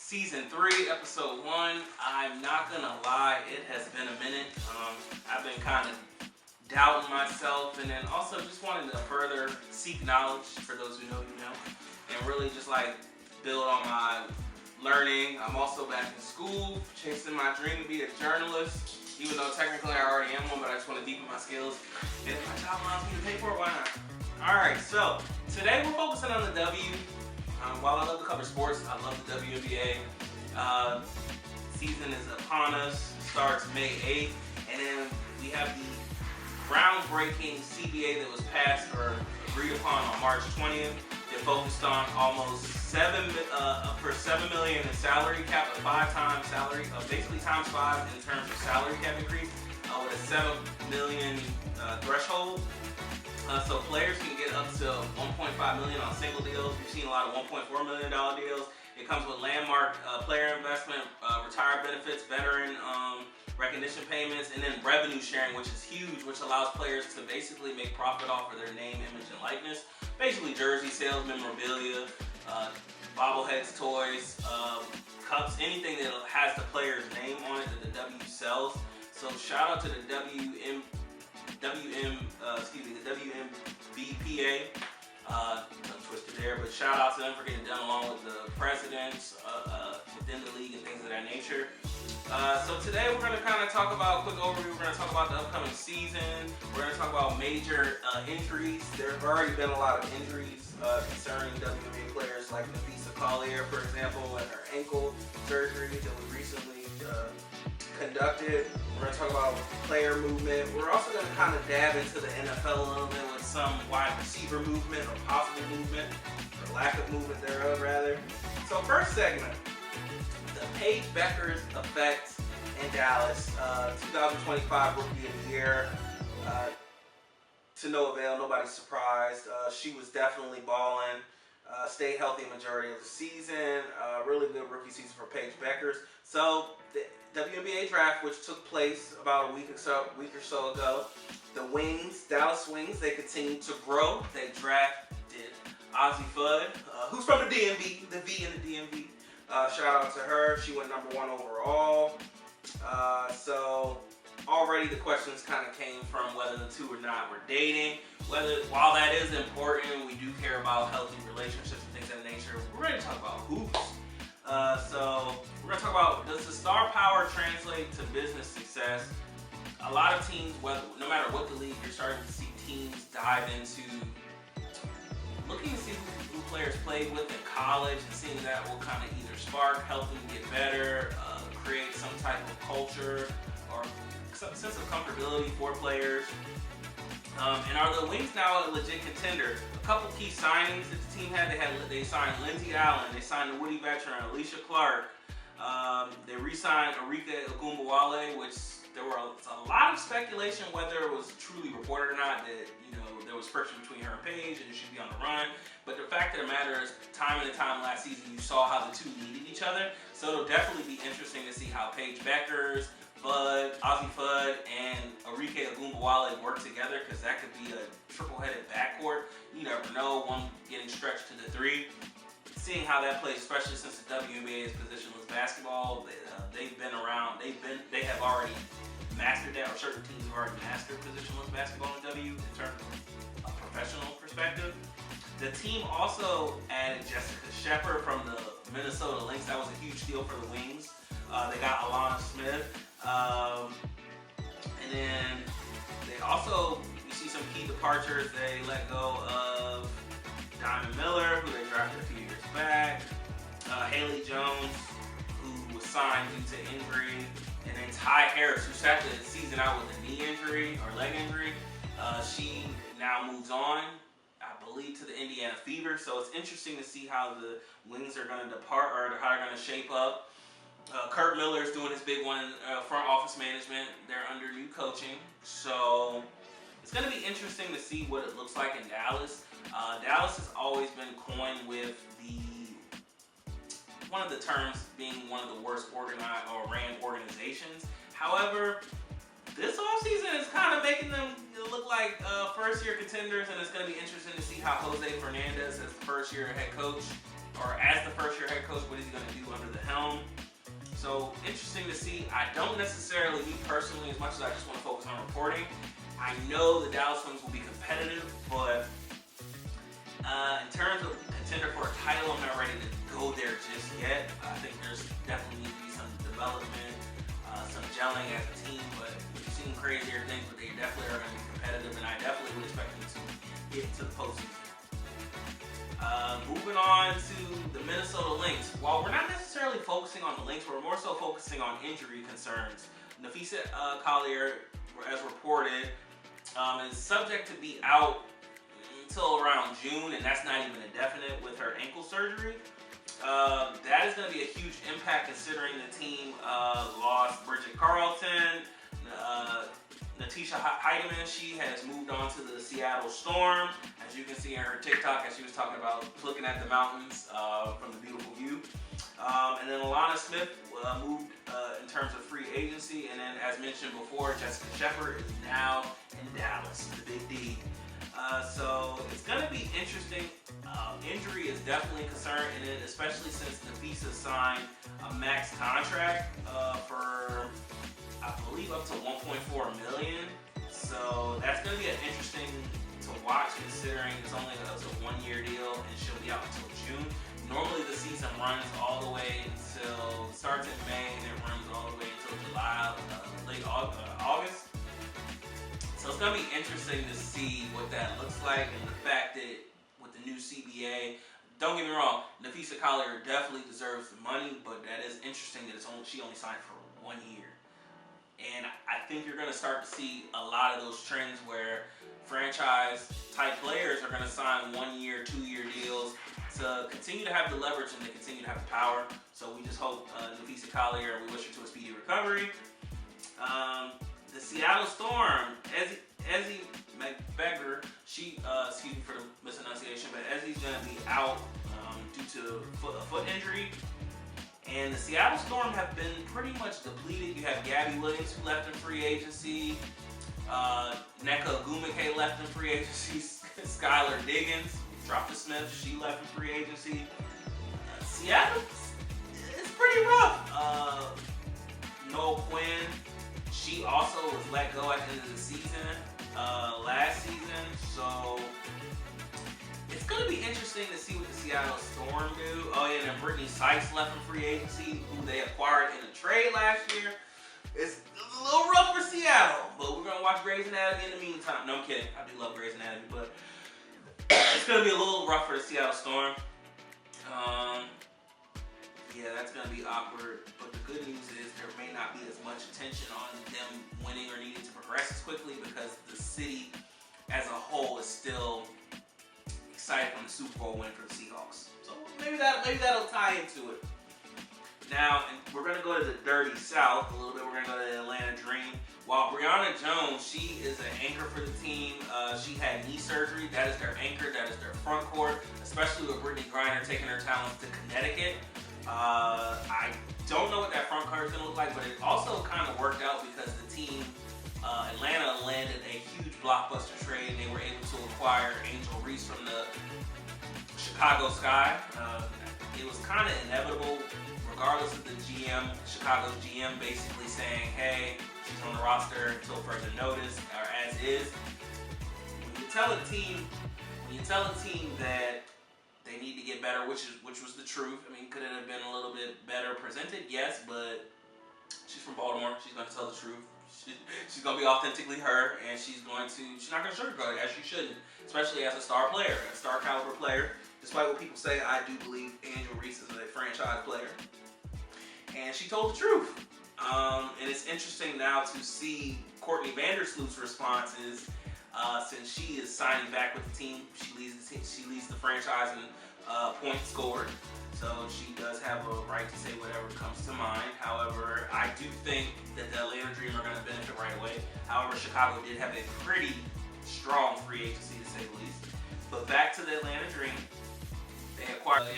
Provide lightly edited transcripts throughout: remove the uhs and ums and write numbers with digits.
Season 3, Episode 1. I'm not gonna lie, it has been a minute. I've been kind of doubting myself, and then also just wanting to further seek knowledge, for those who know, and really just like build on my learning. I'm also back in school, chasing my dream to be a journalist, even though technically I already am one, but I just want to deepen my skills. And if my job allows me to pay for it, why not? Alright, so today we're focusing on the W. While I love to cover sports, I love the WNBA. Season is upon us, starts May 8th, and then we have the groundbreaking CBA that was passed or agreed upon on March 20th. It focused on almost $7 million in salary cap, a 5 times salary, basically times 5 in terms of salary cap increase, with a $7 million threshold. So players can get up to $1.5 million on single deals. We've seen a lot of $1.4 million deals. It comes with landmark player investment, retired benefits, veteran recognition payments, and then revenue sharing, which is huge, which allows players to basically make profit off of their name, image, and likeness. Basically jersey sales, memorabilia, bobbleheads, toys, cups, anything that has the player's name on it that the W sells. So shout out to the WNBPA. I'm twisted there, but shout out to them for getting it done along with the presidents within the league and things of that nature. So today we're going to kind of talk about, quick overview, we're going to talk about the upcoming season. We're going to talk about major injuries. There have already been a lot of injuries concerning WNBA players like Napheesa Collier, for example, and her ankle surgery that was recently conducted. We're going to talk about player movement. We're also going to kind of dab into the NFL a little bit with some wide receiver movement or possible movement, or lack of movement thereof, rather. So first segment, the Paige Bueckers effect in Dallas. 2025 Rookie of the Year. To no avail, nobody's surprised. She was definitely balling. Stayed healthy majority of the season. Really good rookie season for Paige Bueckers. So the WNBA draft, which took place about a week or so ago, the Wings, Dallas Wings, they continue to grow. They drafted Ezi Fudd, who's from the DMV, the V in the DMV. Shout out to her. She went number 1 overall. So already the questions kind of came from whether the two or not were dating. While that is important, we do care about healthy relationships and things of that nature. We're ready to talk about hoops. So we're going to talk about, does the star power translate to business success? A lot of teams, no matter what the league, you're starting to see teams dive into looking to see who players played with in college, and seeing that will kind of either spark, help them get better, create some type of culture or some sense of comfortability for players. And are the Wings now a legit contender? A couple key signings that the team had. They signed Lindsey Allen. They signed the Woody veteran Alicia Clark. They re-signed Arike Ogunbowale, which there was a lot of speculation whether it was truly reported or not that there was friction between her and Paige and it should be on the run. But the fact of the matter is, time and time last season, you saw how the two needed each other. So it'll definitely be interesting to see how Paige Bueckers, Ezi Fudd, and Arike Ogunbowale work together, because that could be a triple-headed backcourt. You never know, one getting stretched to the 3. Seeing how that plays, especially since the WNBA is positionless basketball, they've been around. They have already mastered that, or certain teams have already mastered positionless basketball in W in terms of a professional perspective. The team also added Jessica Shepard from the Minnesota Lynx. That was a huge deal for the Wings. They got Alana Smith. And then they also, you see some key departures. They let go of Diamond Miller, who they drafted a few years back. Haley Jones, who was signed due to injury. And then Ty Harris, who sat the season out with a knee injury or leg injury. She now moves on, I believe, to the Indiana Fever. So it's interesting to see how the Wings are going to depart, or how they're going to shape up. Kurt Miller is doing his big one in front office management. They're under new coaching. So it's going to be interesting to see what it looks like in Dallas. Dallas has always been coined with one of the terms being one of the worst organized or ran organizations. However, this offseason is kind of making them look like first-year contenders, and it's going to be interesting to see how Jose Fernandez, as the first-year head coach, or as the first year head coach, what is he going to do under the helm? So interesting to see. I don't necessarily, me personally, as much as I just want to focus on reporting, I know the Dallas Wings will be competitive, but in terms of contender for a title, I'm not ready to go there just yet. I think there's definitely need to be some development, some gelling as a team, but we've seen crazier things, but they definitely are going to be competitive, and I definitely would expect them to get to the postseason. Moving on to the Minnesota Lynx. While we're not necessarily focusing on the Lynx, we're more so focusing on injury concerns. Napheesa Collier, as reported, is subject to be out until around June, and that's not even indefinite with her ankle surgery. That is going to be a huge impact considering the team lost Bridget Carlton, Natisha Heidemann. She has moved on to the Seattle Storm. As you can see in her TikTok, as she was talking about looking at the mountains from the beautiful view. And then Alana Smith moved in terms of free agency. And then, as mentioned before, Jessica Shepard is now in Dallas, the Big D. So it's going to be interesting. Injury is definitely a concern, and then especially since Napheesa signed a max contract for, I believe, up to $1.4 million. So that's going to be an interesting to watch, considering it's only a 1-year deal and she'll be out until June. Normally the season runs all the way until, starts in May and it runs all the way until July, late August. So it's going to be interesting to see what that looks like, and the fact that with the new CBA, don't get me wrong, Napheesa Collier definitely deserves the money, but that is interesting that she only signed for 1 year. And I think you're going to start to see a lot of those trends where franchise-type players are going to sign 1-year, 2-year deals to continue to have the leverage and to continue to have the power. So we just hope Napheesa Collier, we wish her to a speedy recovery. The Seattle Storm, Ezi Magbegor, she, excuse me for the mispronunciation, but Ezi's going to be out due to a foot injury. And the Seattle Storm have been pretty much depleted. You have Gabby Williams, who left in free agency. Nneka Ogwumike left in free agency. Skylar Diggins, dropped to Smith, she left in free agency. Seattle, it's pretty rough. Noel Quinn, she also was let go at the end of the season, last season. So it's going to be interesting to see what the Seattle Storm do. Oh yeah, and then Brittany Sykes left in free agency, who they acquired in a trade last year. It's a little rough for Seattle, but we're going to watch Grey's Anatomy in the meantime. No, I'm kidding. I do love Grey's Anatomy, but it's going to be a little rough for the Seattle Storm. Yeah, that's going to be awkward, but the good news is there may not be as much attention on them winning or needing to progress as quickly, because the city as a whole is still excited from the Super Bowl win for the Seahawks. So maybe that'll tie into it. Now, we're going to go to the Dirty South a little bit. We're going to go to the Atlanta Dream. While Brianna Jones, she is an anchor for the team. She had knee surgery. That is their anchor. That is their front court, especially with Brittany Griner taking her talents to Connecticut. I don't know what that front court is going to look like, but it also kind of worked out because the team, Atlanta, landed a huge blockbuster trade. They were able to acquire Angel Reese from the Chicago Sky. It was kind of inevitable, regardless of the GM, Chicago's GM basically saying, hey, she's on the roster until further notice, or as is. When you tell a team that they need to get better, which was the truth. I mean, could it have been a little bit better presented? Yes, but she's from Baltimore. She's going to tell the truth. She's going to be authentically her, and she's not going to sugarcoat it, as she shouldn't, especially as a star player, a star caliber player. Despite what people say, I do believe Angel Reese is a franchise player. And she told the truth. And it's interesting now to see Courtney Vandersloot's responses, since she is signing back with the team. She leads the franchise in points scored, so she does have a right to say whatever comes to mind. However, I do think that the Atlanta Dream are going to benefit right away. However, Chicago did have a pretty strong free agency, to say the least. But back to the Atlanta Dream. They acquired, they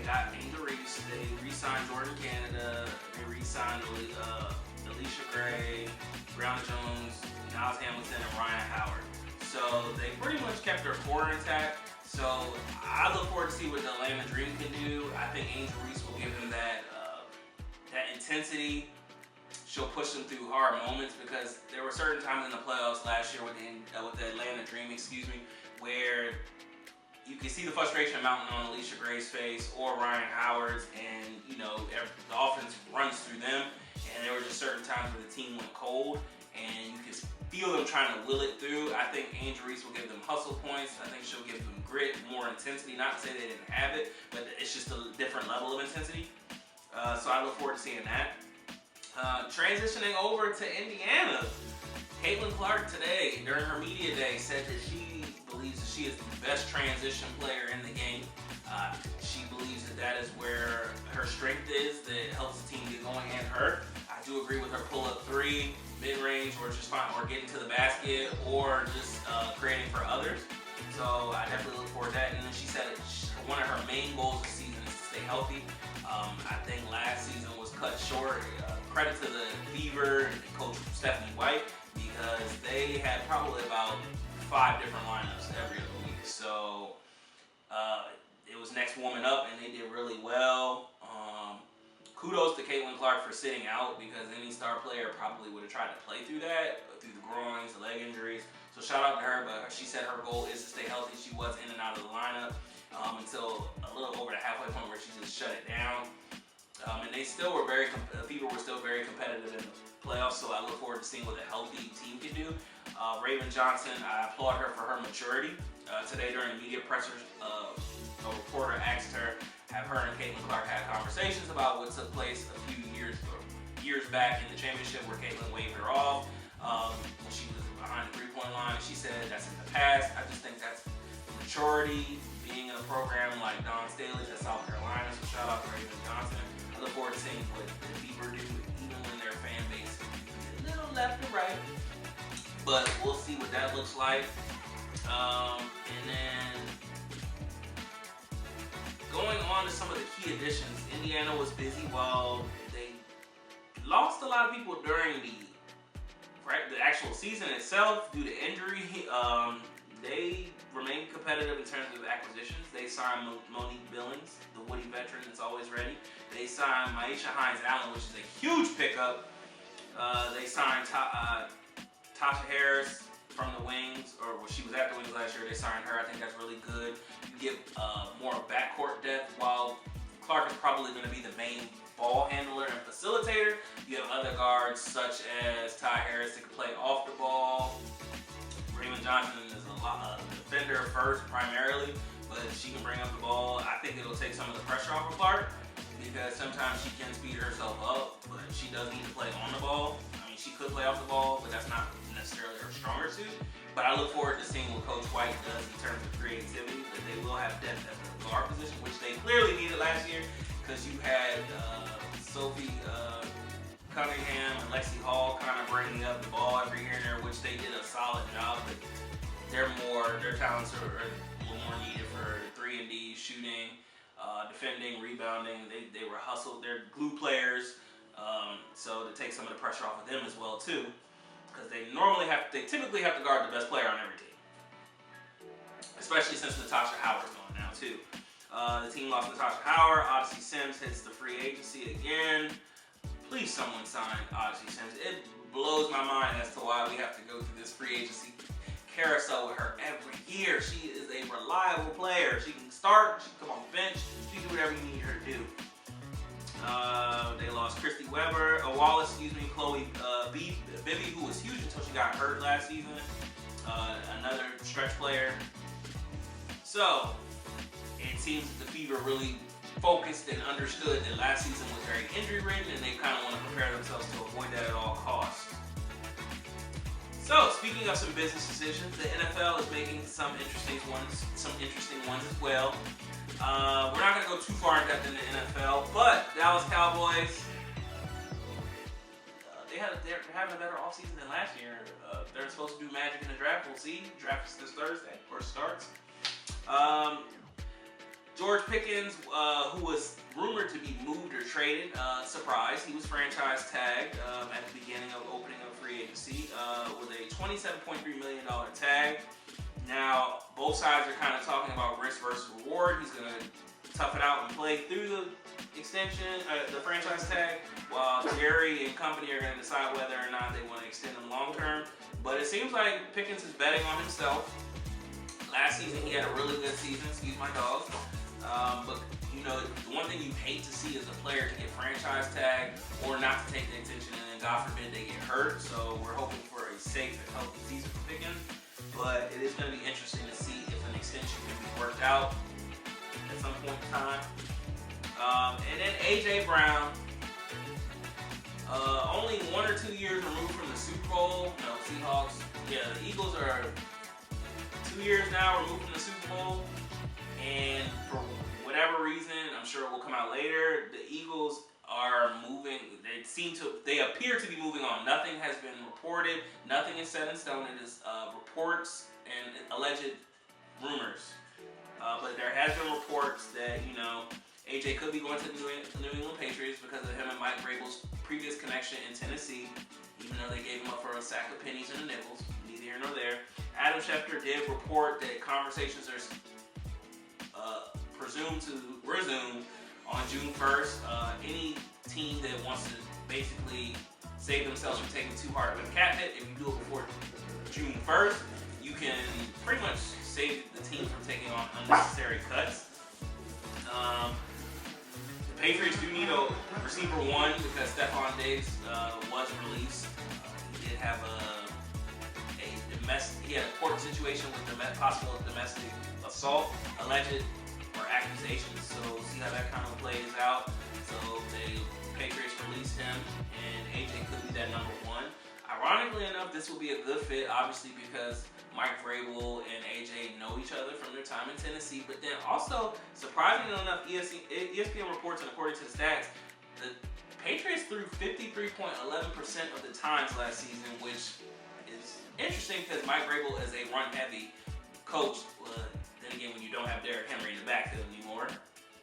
got Angel Reese, they re-signed Jordan Canada, they re-signed Alicia Gray, Brianna Jones, Niles Hamilton, and Ryan Howard. So they pretty much kept their core intact. So I look forward to see what the Atlanta Dream can do. I think Angel Reese will give him that intensity. She'll push them through hard moments, because there were certain times in the playoffs last year with the Atlanta Dream, where you can see the frustration mounting on Alicia Gray's face or Ryan Howard's, and the offense runs through them. And there were just certain times where the team went cold, and you could feel them trying to will it through. I think Angel Reese will give them hustle points. I think she'll give them grit, more intensity. Not to say they didn't have it, but it's just a different level of intensity. So I look forward to seeing that. Transitioning over to Indiana, Caitlin Clark today, during her media day, said that she believes that she is the best transition player in the game. She believes that is where her strength is, that it helps the team get going and her. I do agree with her pull-up three, mid-range, or just fine, or getting to the basket, or just creating for others. So I definitely look forward to that. And then she said one of her main goals this season is to stay healthy. I think last season was cut short. Credit to the Fever and Coach Stephanie White, because they had probably about 5 different lineups every other week. So it was next woman up, and they did really well. Kudos to Caitlin Clark for sitting out, because any star player probably would have tried to play through that, through the groins, the leg injuries. So shout out to her, but she said her goal is to stay healthy. She was in and out of the lineup until a little over the halfway point where she just shut it down. And they still were the Fever were still very competitive in the playoffs, so I look forward to seeing what a healthy team can do. Raven Johnson, I applaud her for her maturity. Today during the media pressers, a reporter asked her, have her and Caitlin Clark had conversations about what took place a few years back in the championship, where Caitlin waved her off when she was behind the three-point line. She said that's in the past. I just think that's maturity, being in a program like Dawn Staley's at South Carolina. So shout out to Raven Johnson. I look forward to seeing what the Fever do, even when their fan base is a little left and right. But we'll see what that looks like. And then going on to some of the key additions, Indiana was busy while they lost a lot of people during the actual season itself due to injury. They remained competitive in terms of acquisitions. They signed Monique Billings, the Woody veteran that's always ready. They signed Maisha Hines-Allen, which is a huge pickup. They signed Tasha Harris from the wings, or she was at the wings last year. They signed her. I think that's really good. You get more backcourt depth, while Clark is probably going to be the main ball handler and facilitator. You have other guards such as Ty Harris that can play off the ball. Raymond Johnson is a defender first primarily, but she can bring up the ball. I think it'll take some of the pressure off of Clark, because sometimes she can speed herself up, but she does need to play on the ball. I mean, she could play off the ball, but that's not necessarily her stronger suit. But I look forward to seeing what Coach White does in terms of creativity, that they will have depth at the guard position, which they clearly needed last year, because you had Sophie Cunningham and Lexi Hall kind of bringing up the ball every here and there, which they did a solid job, but their talents are a little more needed for 3-and-D shooting, defending, rebounding. They were hustled. They're glue players, so to take some of the pressure off of them as well too, because they typically have to guard the best player on every team, especially since Natasha Howard's gone now too. The team lost Natasha Howard. Odyssey Sims hits the free agency again. Please, someone sign Odyssey Sims. It blows my mind as to why we have to go through this free agency carousel with her every year. She is a reliable player. She can start, she can come on the bench, she can do whatever you need her to do. They lost Christy Wallace, Chloe Bibby, who was huge until she got hurt last season. Another stretch player. So it seems that the Fever really focused and understood that last season was very injury-ridden, and they kind of want to prepare themselves to avoid that at all costs. So, speaking of some business decisions, the NFL is making some interesting ones as well. We're not going to go too far in depth in the NFL, but Dallas Cowboys, they're having a better offseason than last year. They're supposed to do magic in the draft. We'll see. Draft is this Thursday, of course, starts. George Pickens, who was rumored to be moved or traded, surprise, he was franchise tagged at the beginning of opening of free agency with a $27.3 million tag. Now, Both sides are kind of talking about risk versus reward. He's going to tough it out and play through the extension, the franchise tag, while Jerry and company are going to decide whether or not they want to extend him long term. But it seems like Pickens is betting on himself. Last season he had a really good season, excuse my dogs. But you know, the one thing you hate to see is a player to get franchise tagged or not to take the extension, and then God forbid they get hurt. So we're hoping for a safe and healthy season for Pickens. But it is going to be interesting to see if an extension can be worked out at some point in time. And then A.J. Brown, only 1 or 2 years removed from the Super Bowl. No, Seahawks. Yeah, the Eagles are 2 years now removed from the Super Bowl. And for whatever reason, I'm sure it will come out later, the Eagles are moving. They appear to be moving on. Nothing has been reported. Nothing is set in stone. It is reports and alleged rumors. But there has been reports that, you know, AJ could be going to the New England Patriots because of him and Mike Vrabel's previous connection in Tennessee, even though they gave him up for a sack of pennies and a nickels. Neither here nor there. Adam Schefter did report that conversations are presumed to resume on June 1st. Any team that wants to basically save themselves from taking too hard of a cap hit, if you do it before June 1st, you can pretty much save the team from taking on unnecessary cuts. The Patriots do need a receiver one because Stephon Diggs was released. He did have he had a court situation with possible domestic assault, alleged or accusations. So we'll see how that kind of plays out. So the Patriots released him, and AJ could be that number one. Ironically enough, this will be a good fit, obviously, because Mike Vrabel and AJ know each other from their time in Tennessee. But then also, surprisingly enough, ESPN reports, and according to the stats, the Patriots threw 53.11% of the times last season, which is interesting because Mike Vrabel is a run-heavy coach. Then again, when you don't have Derrick Henry in the backfield anymore,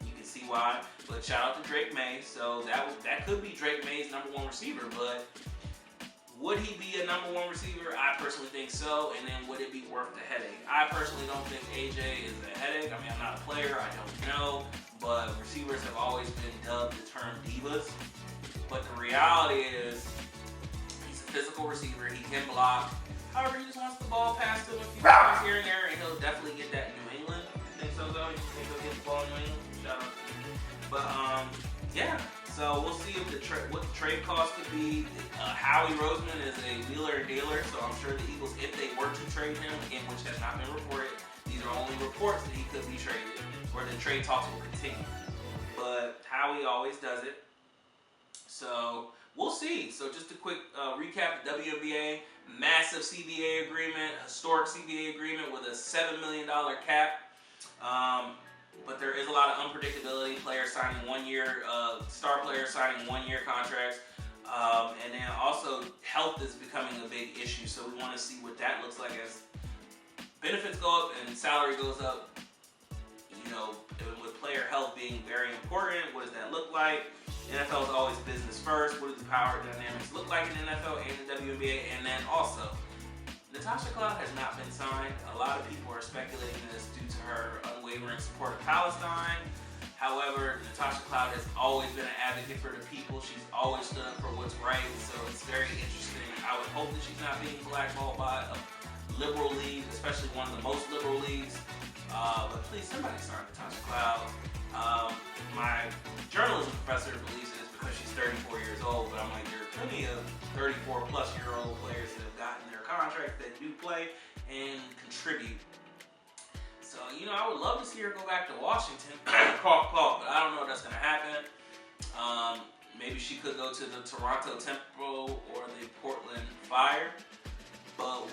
you can see why. But shout out to Drake May. So that could be Drake May's number one receiver, but would he be a number one receiver? I personally think so. And then would it be worth the headache? I personally don't think AJ is a headache. I mean, I'm not a player. I don't know. But receivers have always been dubbed the term divas. But the reality is he's a physical receiver. He can block. However, he just wants the ball passed to him a few times here and there, and he'll definitely get that in New England. You think so, though? You think he'll get the ball in New England? Shout out to you. But, yeah. So we'll see if what the trade cost could be. Howie Roseman is a wheeler and dealer, so I'm sure the Eagles, if they were to trade him, again, which has not been reported, these are only reports that he could be traded, or the trade talks will continue. But Howie always does it. So we'll see. So just a quick recap: the WNBA massive CBA agreement, historic CBA agreement with a $7 million cap. But there is a lot of unpredictability. Players signing 1 year, star players signing 1 year contracts. And then also health is becoming a big issue. So we want to see what that looks like as benefits go up and salary goes up. You know, with player health being very important, what does that look like? NFL is always business first. What does the power dynamics look like in the NFL and the WNBA? And then also, Napheesa Collier has not been signed. A lot of people are speculating this due to her unwavering support of Palestine. However, Napheesa Collier has always been an advocate for the people. She's always stood up for what's right, so it's very interesting. I would hope that she's not being blackballed by a liberal league, especially one of the most liberal leagues. But please, somebody sign Napheesa Collier. My journalism professor believes it is because she's 34 years old, but I'm like, there are plenty of 34-plus-year-old players that have gotten their contracts that do play and contribute. So, you know, I would love to see her go back to Washington, cough, cough, but I don't know if that's going to happen. Maybe she could go to the Toronto Temple or the Portland Fire, but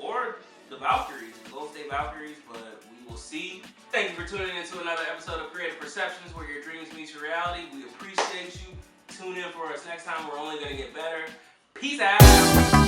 or the Valkyries, the Golden State Valkyries, but we will see. Thank you for tuning in to another episode of Creative Perceptionz, where your dreams meet your reality. We appreciate you. Tune in for us next time. We're only going to get better. Peace out.